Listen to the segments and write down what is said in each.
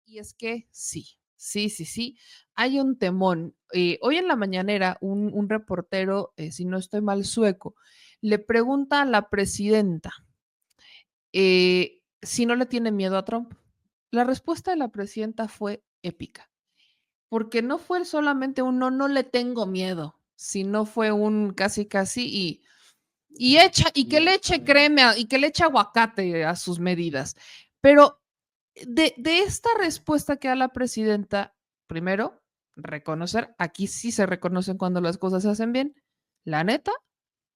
Y es que sí, hay un temón. Hoy en la mañanera, un reportero, si no estoy mal, sueco, le pregunta a la presidenta si no le tiene miedo a Trump. La respuesta de la presidenta fue épica, porque no fue solamente un no, no le tengo miedo, sino fue un casi, casi y que le eche crema y que le eche aguacate a sus medidas. Pero de esta respuesta que da la presidenta, primero, reconocer, aquí sí se reconocen cuando las cosas se hacen bien. La neta,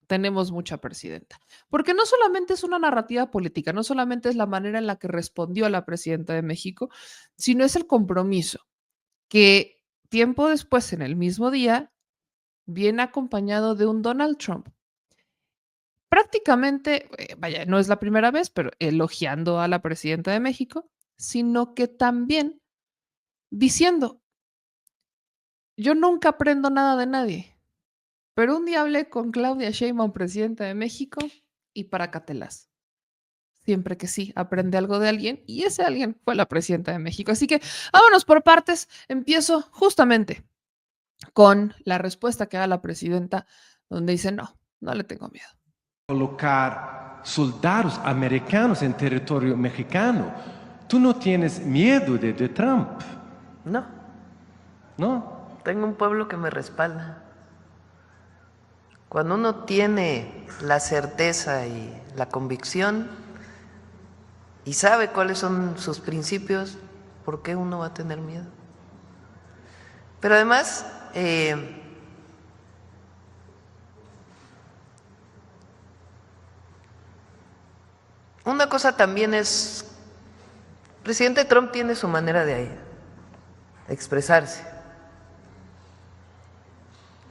tenemos mucha presidenta. Porque no solamente es una narrativa política, no solamente es la manera en la que respondió la presidenta de México, sino es el compromiso que tiempo después, en el mismo día, viene acompañado de un Donald Trump prácticamente, vaya, no es la primera vez, pero elogiando a la presidenta de México, sino que también diciendo, yo nunca aprendo nada de nadie, pero un día hablé con Claudia Sheinbaum, presidenta de México, y para Catelas. Siempre que sí, aprende algo de alguien y ese alguien fue la presidenta de México. Así que vámonos por partes. Empiezo justamente con la respuesta que da la presidenta, donde dice, no, no le tengo miedo. Colocar soldados americanos en territorio mexicano. ¿Tú no tienes miedo de Trump? No. ¿No? Tengo un pueblo que me respalda. Cuando uno tiene la certeza y la convicción y sabe cuáles son sus principios, ¿por qué uno va a tener miedo? Pero además, una cosa también es, el presidente Trump tiene su manera de expresarse.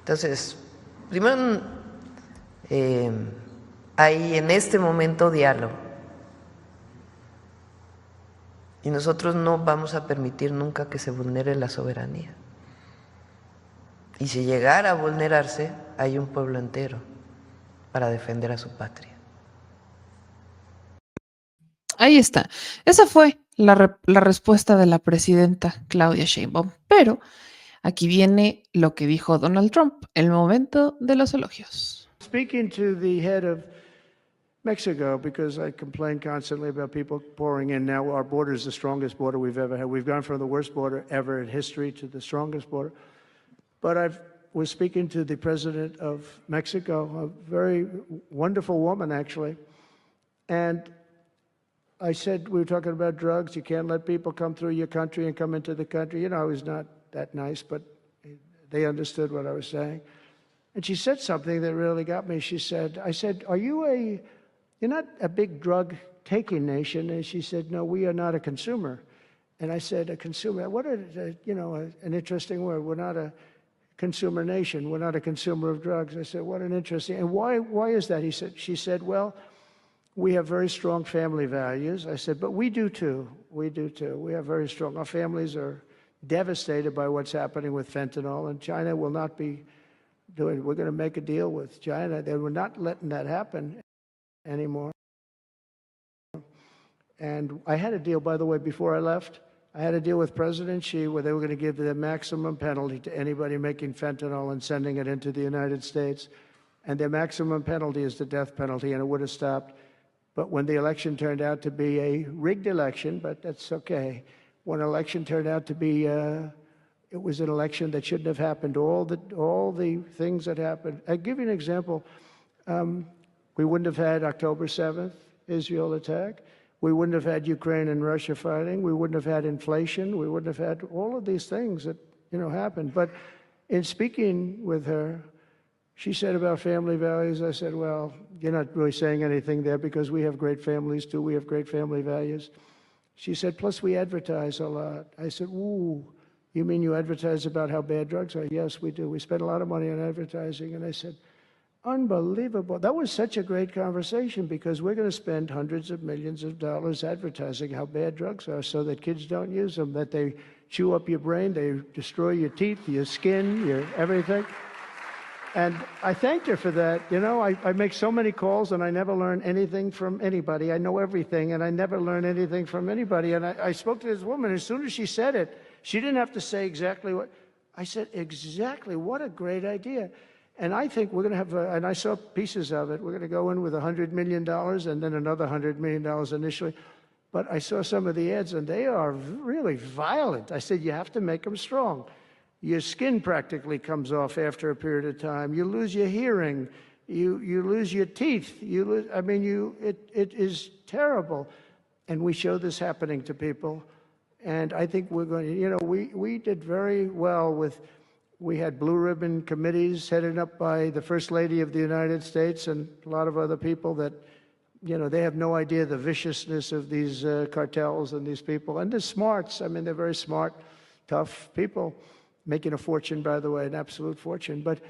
Entonces, primero hay en este momento diálogo y nosotros no vamos a permitir nunca que se vulnere la soberanía. Y si llegara a vulnerarse, hay un pueblo entero para defender a su patria. Ahí está. Esa fue la respuesta de la presidenta Claudia Sheinbaum. Pero aquí viene lo que dijo Donald Trump, el momento de los elogios. Speaking to the head of Mexico, because I complain constantly about people pouring in. Now our border is the strongest border we've ever had. We've gone from the worst border ever in history to the strongest border. But I was speaking to the president of Mexico, a very wonderful woman, actually. And I said, we were talking about drugs. You can't let people come through your country and come into the country. You know, I was not that nice, but they understood what I was saying. And she said something that really got me. She said, I said, you're not a big drug taking nation. And she said, no, we are not a consumer. And I said, a consumer, what an interesting word. We're not a consumer nation. We're not a consumer of drugs. I said, what an interesting, and why is that? She said, well, we have very strong family values. I said, but we do too. We do too. We have very strong, our families are devastated by what's happening with fentanyl, and China will not be doing, we're going to make a deal with China. They were not letting that happen anymore. And I had a deal, by the way, before I left. I had a deal with President Xi where they were going to give the maximum penalty to anybody making fentanyl and sending it into the United States. And their maximum penalty is the death penalty, and it would have stopped. But when the election turned out to be a rigged election, but that's okay. When an election turned out to be, it was an election that shouldn't have happened. All the things that happened. I'll give you an example. We wouldn't have had October 7th, Israel attack. We wouldn't have had Ukraine and Russia fighting. We wouldn't have had inflation. We wouldn't have had all of these things that, happened. But in speaking with her, she said about family values, I said, well, you're not really saying anything there because we have great families too. We have great family values. She said, plus we advertise a lot. I said, ooh, you mean you advertise about how bad drugs are? Yes, we do. We spend a lot of money on advertising. And I said, unbelievable. That was such a great conversation because we're going to spend hundreds of millions of dollars advertising how bad drugs are so that kids don't use them, that they chew up your brain, they destroy your teeth, your skin, your everything. And I thanked her for that. You know, I make so many calls and I never learn anything from anybody. I know everything and I never learn anything from anybody. And I spoke to this woman. As soon as she said it, she didn't have to say exactly what. I said, exactly. What a great idea. And I think we're going to have, and I saw pieces of it. We're going to go in with $100 million and then another $100 million initially. But I saw some of the ads and they are really violent. I said, you have to make them strong. Your skin practically comes off after a period of time. You lose your hearing. You lose your teeth. It is terrible. And we show this happening to people. And I think we're going to, we did very well with, we had blue ribbon committees headed up by the First Lady of the United States and a lot of other people that, they have no idea the viciousness of these cartels and these people. And they're smarts. I mean, they're very smart, tough people. Making a fortune, by the way, an absolute fortune. But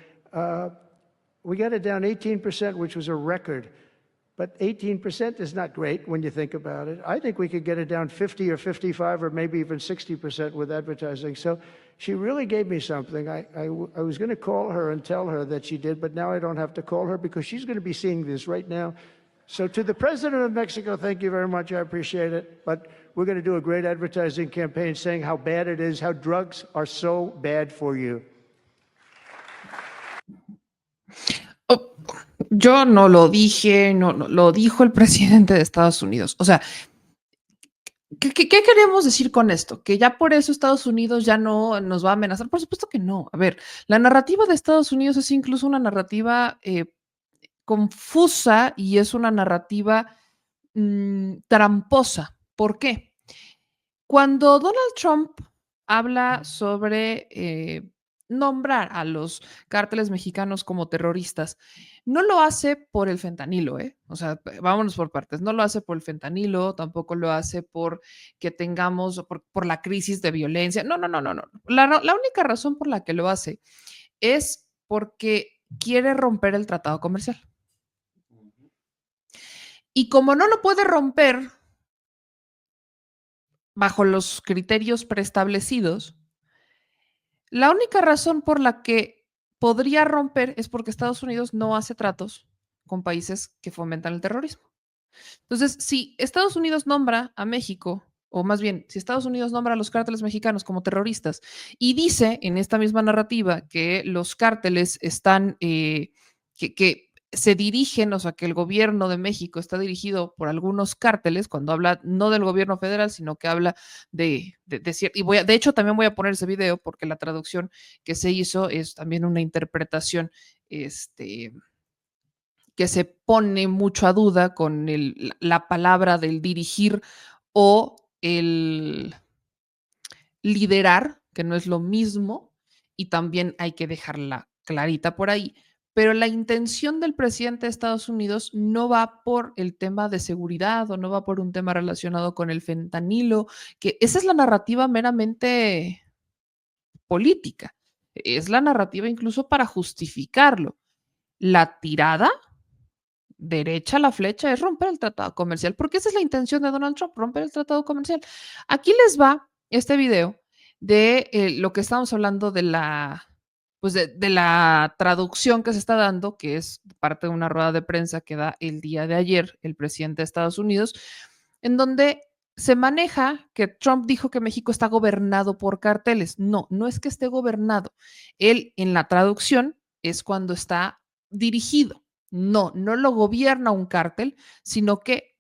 we got it down 18%, which was a record. But 18% is not great when you think about it. I think we could get it down 50 or 55 or maybe even 60% with advertising. So she really gave me something. I was going to call her and tell her that she did, but now I don't have to call her because she's going to be seeing this right now. So to the President of Mexico, thank you very much. I appreciate it. But we're going to do a great advertising campaign saying how bad it is, how drugs are so bad for you. Oh, yo no lo dije, no, lo dijo el presidente de Estados Unidos. O sea, ¿qué queremos decir con esto? ¿Que ya por eso Estados Unidos ya no nos va a amenazar? Por supuesto que no. A ver, la narrativa de Estados Unidos es incluso una narrativa confusa y es una narrativa tramposa. ¿Por qué? Cuando Donald Trump habla sobre nombrar a los cárteles mexicanos como terroristas, no lo hace por el fentanilo, O sea, vámonos por partes. No lo hace por el fentanilo, tampoco lo hace por que tengamos, por la crisis de violencia. No. La única razón por la que lo hace es porque quiere romper el tratado comercial. Y como no lo puede romper bajo los criterios preestablecidos, la única razón por la que podría romper es porque Estados Unidos no hace tratos con países que fomentan el terrorismo. Entonces, si Estados Unidos nombra a México, o más bien, si Estados Unidos nombra a los cárteles mexicanos como terroristas y dice en esta misma narrativa que los cárteles están, que se dirigen, o sea, que el gobierno de México está dirigido por algunos cárteles, cuando habla no del gobierno federal, sino que habla de cierto, y de hecho también voy a poner ese video porque la traducción que se hizo es también una interpretación, que se pone mucho a duda con la palabra del dirigir o el liderar, que no es lo mismo, y también hay que dejarla clarita por ahí. Pero la intención del presidente de Estados Unidos no va por el tema de seguridad o no va por un tema relacionado con el fentanilo, que esa es la narrativa meramente política. Es la narrativa incluso para justificarlo. La tirada derecha, la flecha, es romper el tratado comercial, porque esa es la intención de Donald Trump, romper el tratado comercial. Aquí les va este video de lo que estamos hablando de la pues de la traducción que se está dando, que es parte de una rueda de prensa que da el día de ayer el presidente de Estados Unidos, en donde se maneja que Trump dijo que México está gobernado por carteles. No, no es que esté gobernado. Él, en la traducción, es cuando está dirigido. No lo gobierna un cártel, sino que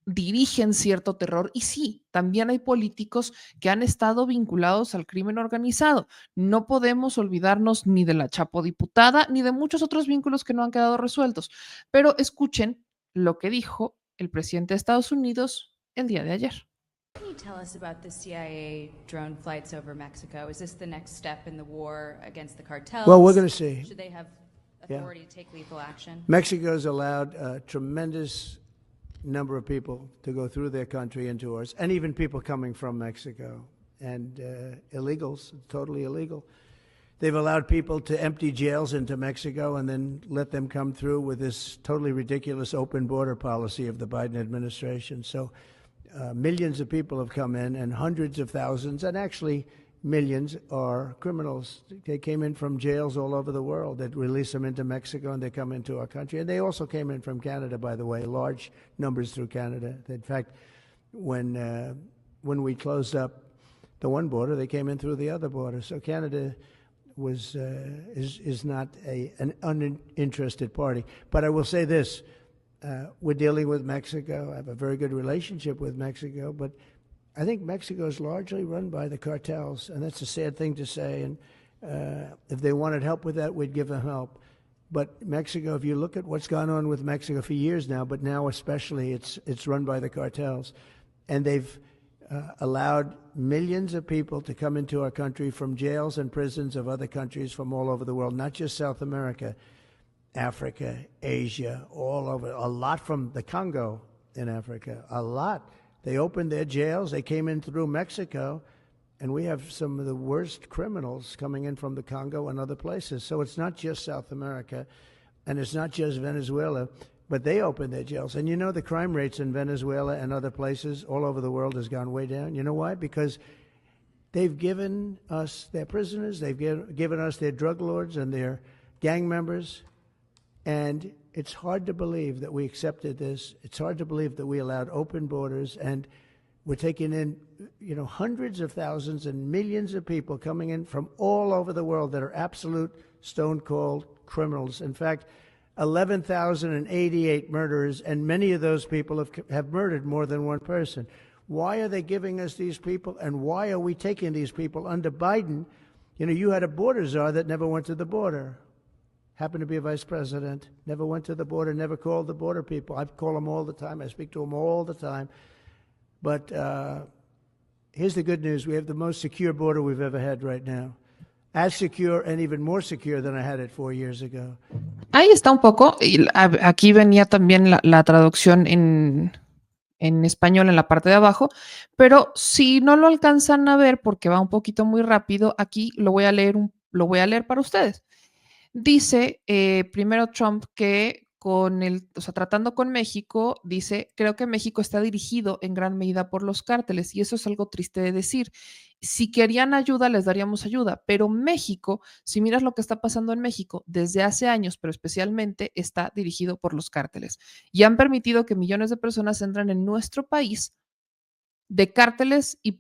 dirigen cierto terror. Y sí, también hay políticos que han estado vinculados al crimen organizado. No podemos olvidarnos ni de la Chapo diputada, ni de muchos otros vínculos que no han quedado resueltos. Pero escuchen lo que dijo el presidente de Estados Unidos el día de ayer. Can you tell us about the CIA drone flights over Mexico? Is this the next step in the war against the cartels? Well, we're going to see. Should they have authority to take lethal action? Mexico's allowed a tremendous number of people to go through their country into ours, and even people coming from Mexico, and illegals, totally illegal. They've allowed people to empty jails into Mexico and then let them come through with this totally ridiculous open border policy of the Biden administration. So millions of people have come in, and hundreds of thousands, and actually millions are criminals. They came in from jails all over the world that release them into Mexico, and they come into our country. And they also came in from Canada, by the way, large numbers through Canada. In fact, when we closed up the one border, they came in through the other border. So Canada is not an uninterested party. But I will say this, we're dealing with Mexico. I have a very good relationship with Mexico, but I think Mexico is largely run by the cartels, and that's a sad thing to say. And if they wanted help with that, we'd give them help. But Mexico, if you look at what's gone on with Mexico for years now, but now especially, it's run by the cartels. And they've allowed millions of people to come into our country from jails and prisons of other countries from all over the world, not just South America, Africa, Asia, all over, a lot from the Congo in Africa, a lot. They opened their jails, they came in through Mexico, and we have some of the worst criminals coming in from the Congo and other places. So it's not just South America, and it's not just Venezuela, but they opened their jails. And you know the crime rates in Venezuela and other places all over the world has gone way down. You know why? Because they've given us their prisoners, they've given us their drug lords and their gang members, and it's hard to believe that we accepted this. It's hard to believe that we allowed open borders, and we're taking in, hundreds of thousands and millions of people coming in from all over the world that are absolute stone-cold criminals. In fact, 11,088 murderers, and many of those people have murdered more than one person. Why are they giving us these people, and why are we taking these people under Biden? You had a border czar that never went to the border. Happened to be a vice president, never went to the border, never called the border people. I call them all the time. I speak to them all the time. But here's the good news. We have the most secure border we've ever had right now. As secure and even more secure than I had it 4 years ago. Ahí está un poco. Y aquí venía también la traducción en español en la parte de abajo, pero si no lo alcanzan a ver porque va un poquito muy rápido, aquí lo voy a leer para ustedes. Dice primero Trump que tratando con México, dice, creo que México está dirigido en gran medida por los cárteles y eso es algo triste de decir. Si querían ayuda, les daríamos ayuda, pero México, si miras lo que está pasando en México desde hace años, pero especialmente está dirigido por los cárteles y han permitido que millones de personas entren en nuestro país de cárceles y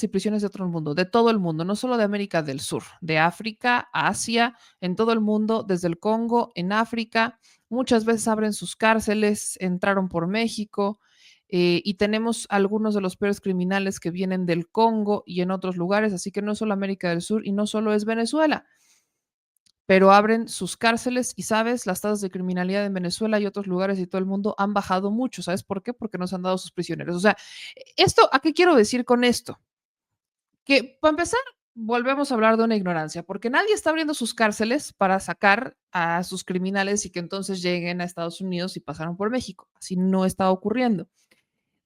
prisiones de otro mundo, de todo el mundo, no solo de América del Sur, de África, Asia, en todo el mundo, desde el Congo, en África. Muchas veces abren sus cárceles, entraron por México y tenemos algunos de los peores criminales que vienen del Congo y en otros lugares, así que no solo América del Sur y no solo es Venezuela, pero abren sus cárceles y, ¿sabes? Las tasas de criminalidad en Venezuela y otros lugares y todo el mundo han bajado mucho. ¿Sabes por qué? Porque nos han dado sus prisioneros. O sea, ¿a qué quiero decir con esto? Que, para empezar, volvemos a hablar de una ignorancia, porque nadie está abriendo sus cárceles para sacar a sus criminales y que entonces lleguen a Estados Unidos y pasaron por México. Así no está ocurriendo.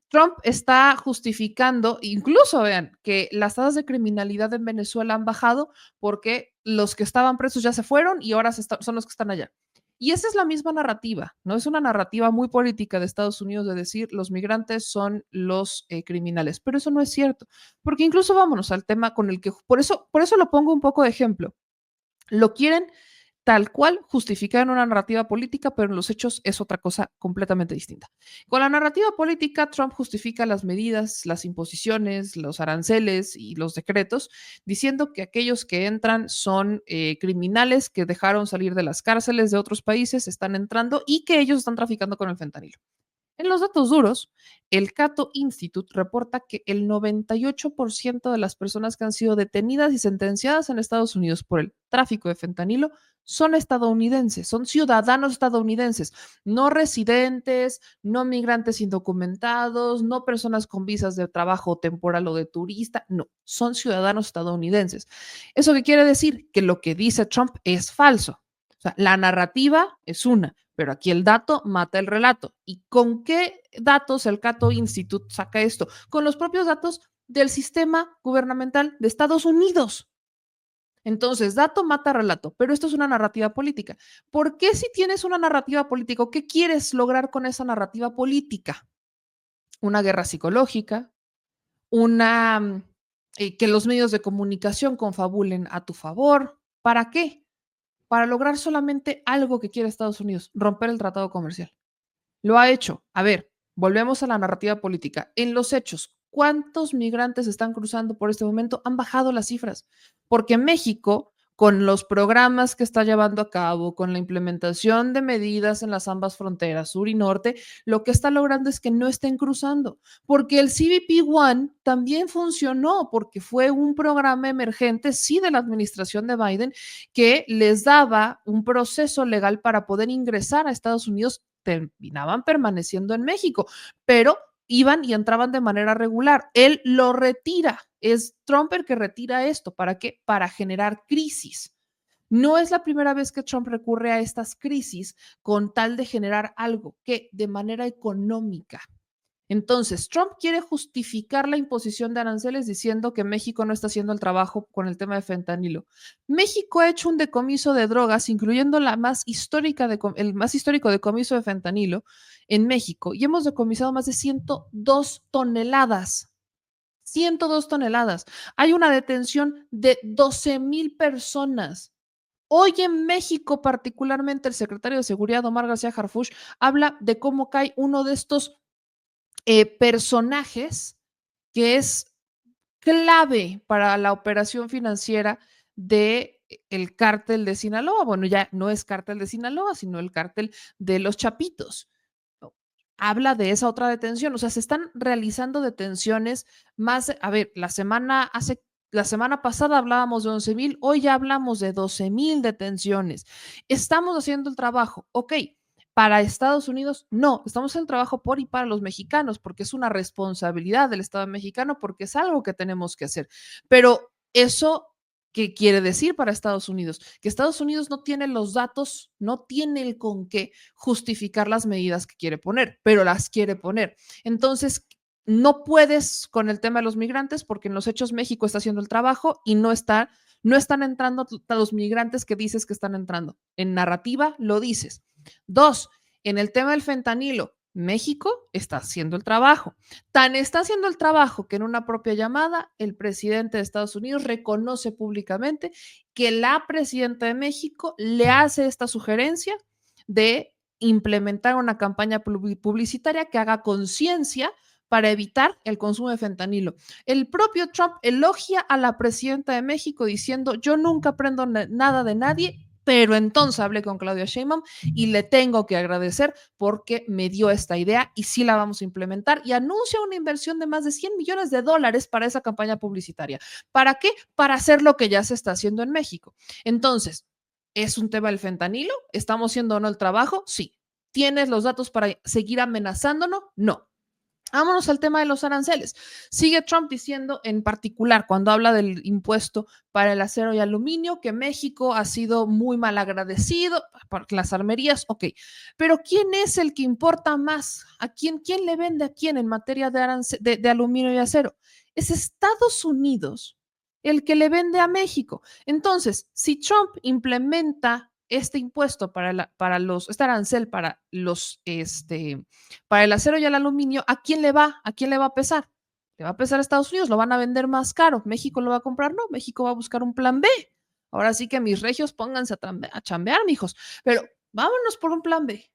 Trump está justificando, incluso vean, que las tasas de criminalidad en Venezuela han bajado porque los que estaban presos ya se fueron y ahora son los que están allá. Y esa es la misma narrativa, ¿no? Es una narrativa muy política de Estados Unidos de decir los migrantes son los criminales, pero eso no es cierto, porque incluso vámonos al tema con el que, por eso lo pongo un poco de ejemplo. Lo quieren tal cual justificar en una narrativa política, pero en los hechos es otra cosa completamente distinta. Con la narrativa política, Trump justifica las medidas, las imposiciones, los aranceles y los decretos, diciendo que aquellos que entran son criminales que dejaron salir de las cárceles de otros países, están entrando y que ellos están traficando con el fentanilo. En los datos duros, el Cato Institute reporta que el 98% de las personas que han sido detenidas y sentenciadas en Estados Unidos por el tráfico de fentanilo son estadounidenses, son ciudadanos estadounidenses, no residentes, no migrantes indocumentados, no personas con visas de trabajo temporal o de turista, no, son ciudadanos estadounidenses. ¿Eso qué quiere decir? Que lo que dice Trump es falso. O sea, la narrativa es una, pero aquí el dato mata el relato. ¿Y con qué datos el Cato Institute saca esto? Con los propios datos del sistema gubernamental de Estados Unidos. Entonces, dato mata relato, pero esto es una narrativa política. ¿Por qué si tienes una narrativa política? ¿Qué quieres lograr con esa narrativa política? Una guerra psicológica, una que los medios de comunicación confabulen a tu favor. ¿Para qué? Para lograr solamente algo que quiere Estados Unidos, romper el tratado comercial. Lo ha hecho. A ver, volvemos a la narrativa política. En los hechos, ¿cuántos migrantes están cruzando por este momento? Han bajado las cifras, porque México, con los programas que está llevando a cabo, con la implementación de medidas en las ambas fronteras, sur y norte, lo que está logrando es que no estén cruzando, porque el CBP One también funcionó, porque fue un programa emergente, sí, de la administración de Biden, que les daba un proceso legal para poder ingresar a Estados Unidos, terminaban permaneciendo en México, pero iban y entraban de manera regular. Él lo retira. Es Trump el que retira esto. ¿Para qué? Para generar crisis. No es la primera vez que Trump recurre a estas crisis con tal de generar algo que de manera económica. Entonces, Trump quiere justificar la imposición de aranceles diciendo que México no está haciendo el trabajo con el tema de fentanilo. México ha hecho un decomiso de drogas, incluyendo el más histórico decomiso de fentanilo en México, y hemos decomisado más de 102 toneladas. 102 toneladas. Hay una detención de 12,000 personas. Hoy en México, particularmente, el secretario de Seguridad, Omar García Harfuch, habla de cómo cae uno de estos personajes que es clave para la operación financiera de el cártel de Sinaloa. Bueno, ya no es cártel de Sinaloa, sino el cártel de los Chapitos. Habla de esa otra detención. O sea, se están realizando detenciones más. A ver, la semana pasada hablábamos de 11,000, hoy ya hablamos de 12,000 detenciones. Estamos haciendo el trabajo. Ok, para Estados Unidos, no, estamos haciendo el trabajo por y para los mexicanos, porque es una responsabilidad del Estado mexicano, porque es algo que tenemos que hacer. Pero eso, ¿qué quiere decir para Estados Unidos? Que Estados Unidos no tiene los datos, no tiene el con qué justificar las medidas que quiere poner, pero las quiere poner. Entonces, no puedes con el tema de los migrantes, porque en los hechos México está haciendo el trabajo y no están entrando los migrantes que dices que están entrando. En narrativa lo dices. 2, en el tema del fentanilo, México está haciendo el trabajo. Tan está haciendo el trabajo que en una propia llamada, el presidente de Estados Unidos reconoce públicamente que la presidenta de México le hace esta sugerencia de implementar una campaña publicitaria que haga conciencia para evitar el consumo de fentanilo. El propio Trump elogia a la presidenta de México diciendo: yo nunca aprendo nada de nadie, pero entonces hablé con Claudia Sheinbaum y le tengo que agradecer porque me dio esta idea y sí la vamos a implementar, y anuncia una inversión de más de $100 millones para esa campaña publicitaria. ¿Para qué? Para hacer lo que ya se está haciendo en México. Entonces, ¿es un tema del fentanilo? ¿Estamos haciendo o no el trabajo? Sí. ¿Tienes los datos para seguir amenazándonos? No. Vámonos al tema de los aranceles. Sigue Trump diciendo, en particular, cuando habla del impuesto para el acero y aluminio, que México ha sido muy mal agradecido por las armerías. Ok, pero ¿quién es el que importa más? ¿Quién le vende a quién en materia de aluminio y acero? Es Estados Unidos el que le vende a México. Entonces, si Trump implementa este impuesto este arancel para el acero y el aluminio, ¿a quién le va? ¿A quién le va a pesar? Le va a pesar a Estados Unidos, lo van a vender más caro. ¿México lo va a comprar? No, México va a buscar un plan B. Ahora sí que mis regios pónganse a chambear, mijos. Pero vámonos por un plan B.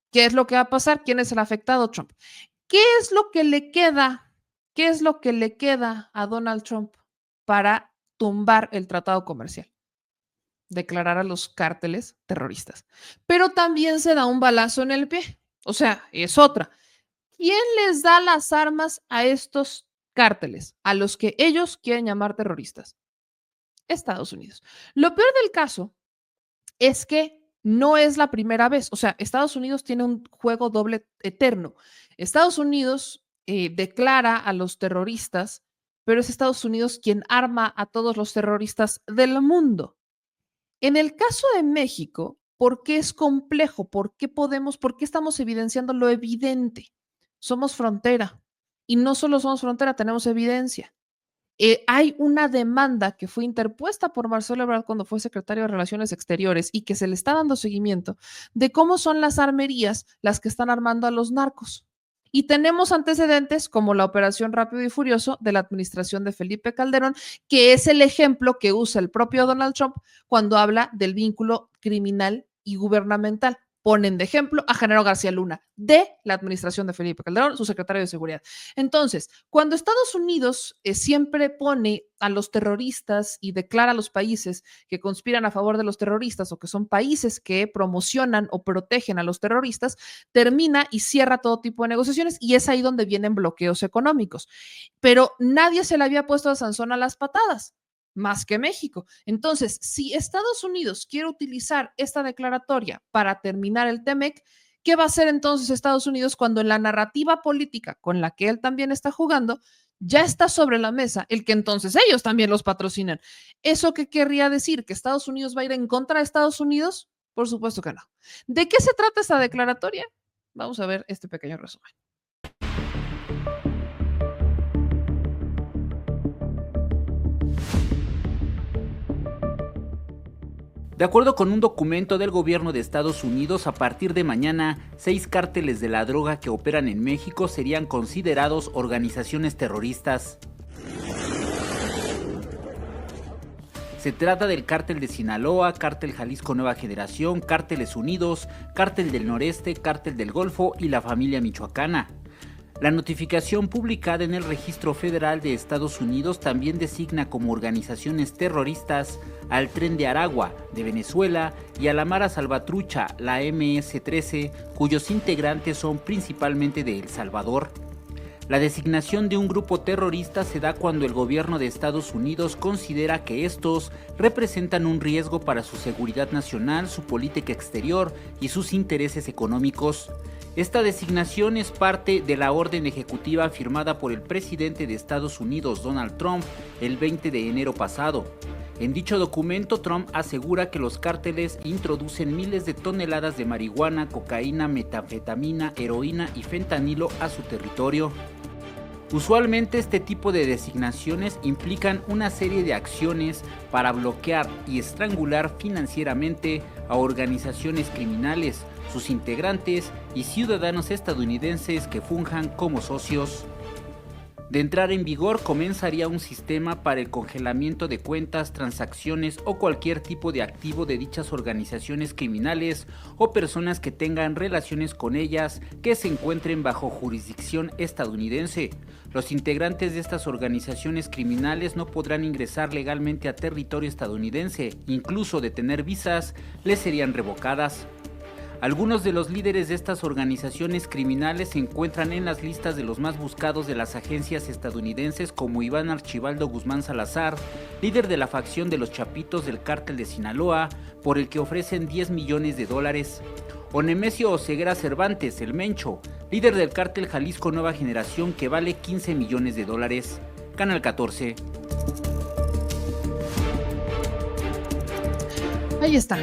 ¿Qué es lo que va a pasar? ¿Quién es el afectado? Trump. ¿Qué es lo que le queda? ¿Qué es lo que le queda a Donald Trump para tumbar el tratado comercial? Declarar a los cárteles terroristas. Pero también se da un balazo en el pie. O sea, es otra. ¿Quién les da las armas a estos cárteles, a los que ellos quieren llamar terroristas? Estados Unidos. Lo peor del caso es que no es la primera vez. O sea, Estados Unidos tiene un juego doble eterno. Estados Unidos declara a los terroristas, pero es Estados Unidos quien arma a todos los terroristas del mundo. En el caso de México, ¿por qué es complejo? ¿Por qué estamos evidenciando lo evidente? Somos frontera, y no solo somos frontera, tenemos evidencia. Hay una demanda que fue interpuesta por Marcelo Ebrard cuando fue secretario de Relaciones Exteriores y que se le está dando seguimiento de cómo son las armerías las que están armando a los narcos. Y tenemos antecedentes como la Operación Rápido y Furioso de la administración de Felipe Calderón, que es el ejemplo que usa el propio Donald Trump cuando habla del vínculo criminal y gubernamental. Ponen de ejemplo a Genaro García Luna de la administración de Felipe Calderón, su secretario de Seguridad. Entonces, cuando Estados Unidos siempre pone a los terroristas y declara a los países que conspiran a favor de los terroristas o que son países que promocionan o protegen a los terroristas, termina y cierra todo tipo de negociaciones y es ahí donde vienen bloqueos económicos. Pero nadie se le había puesto a Sansón a las patadas, más que México. Entonces, si Estados Unidos quiere utilizar esta declaratoria para terminar el TEMEC, ¿qué va a hacer entonces Estados Unidos cuando en la narrativa política con la que él también está jugando ya está sobre la mesa el que entonces ellos también los patrocinan? ¿Eso qué querría decir? ¿Que Estados Unidos va a ir en contra de Estados Unidos? Por supuesto que no. ¿De qué se trata esta declaratoria? Vamos a ver este pequeño resumen. De acuerdo con un documento del gobierno de Estados Unidos, a partir de mañana, 6 cárteles de la droga que operan en México serían considerados organizaciones terroristas. Se trata del Cártel de Sinaloa, Cártel Jalisco Nueva Generación, Cárteles Unidos, Cártel del Noreste, Cártel del Golfo y la familia michoacana. La notificación publicada en el Registro Federal de Estados Unidos también designa como organizaciones terroristas al Tren de Aragua, de Venezuela, y a la Mara Salvatrucha, la MS-13, cuyos integrantes son principalmente de El Salvador. La designación de un grupo terrorista se da cuando el gobierno de Estados Unidos considera que estos representan un riesgo para su seguridad nacional, su política exterior y sus intereses económicos. Esta designación es parte de la orden ejecutiva firmada por el presidente de Estados Unidos, Donald Trump, el 20 de enero pasado. En dicho documento, Trump asegura que los cárteles introducen miles de toneladas de marihuana, cocaína, metanfetamina, heroína y fentanilo a su territorio. Usualmente este tipo de designaciones implican una serie de acciones para bloquear y estrangular financieramente a organizaciones criminales, sus integrantes y ciudadanos estadounidenses que funjan como socios. De entrar en vigor, comenzaría un sistema para el congelamiento de cuentas, transacciones o cualquier tipo de activo de dichas organizaciones criminales o personas que tengan relaciones con ellas que se encuentren bajo jurisdicción estadounidense. Los integrantes de estas organizaciones criminales no podrán ingresar legalmente a territorio estadounidense, incluso de tener visas, les serían revocadas. Algunos de los líderes de estas organizaciones criminales se encuentran en las listas de los más buscados de las agencias estadounidenses, como Iván Archibaldo Guzmán Salazar, líder de la facción de los Chapitos del Cártel de Sinaloa, por el que ofrecen $10 millones, o Nemesio Oseguera Cervantes, el Mencho, líder del Cártel Jalisco Nueva Generación, que vale $15 millones. Canal 14. Ahí está.